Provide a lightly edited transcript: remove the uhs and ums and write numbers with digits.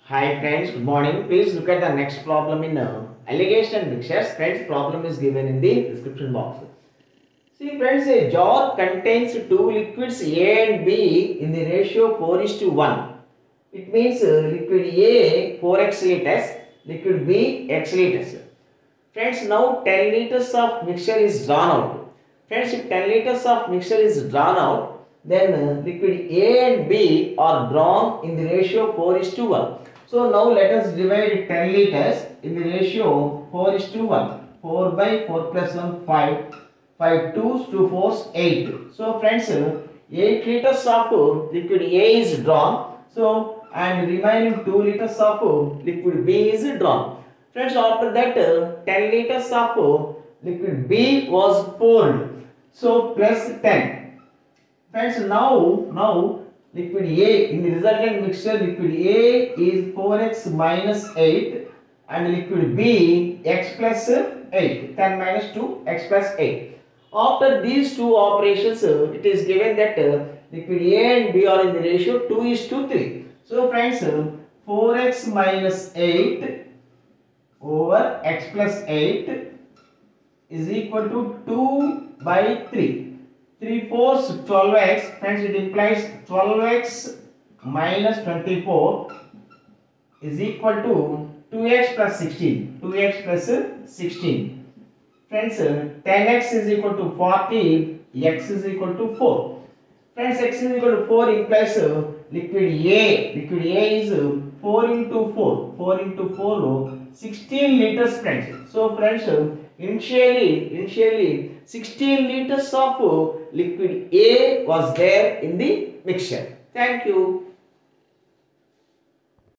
Hi friends, good morning. Please look at the next problem in alligation and mixtures. Friends, problem is given in the description box. See friends, a jar contains two liquids A and B in the ratio 4:1. It means liquid A 4x liters, liquid B x liters. Friends, now 10 liters of mixture is drawn out. Friends, if 10 liters of mixture is drawn out, then liquid A and B are drawn in the ratio 4:1. So now let us divide 10 liters in the ratio 4:1. 4 by 4 plus 1, 5. 5 2s, 2 4s, 8. So friends, 8 liters of liquid A is drawn. So and remaining 2 liters of liquid B is drawn. Friends, after that 10 liters of liquid B was poured. So plus 10. Friends, now liquid A in the resultant mixture, liquid A is 4x minus 8 and liquid B x plus 8. 10 minus 2 x plus 8. After these two operations, it is given that liquid A and B are in the ratio 2:3. So friends, 4x minus 8 over x plus 8 is equal to 2 by 3. 3 fourths 12x. Friends, it implies 12x minus 24 is equal to 2x plus 16. 2x plus 16. Friends, 10x is equal to 40. X is equal to 4. Friends, x is equal to 4 implies liquid A. Liquid A is 4 into 4. 4 into 4, 16 liters, friends. So friends, initially 16 liters of liquid A was there in the mixture. Thank you.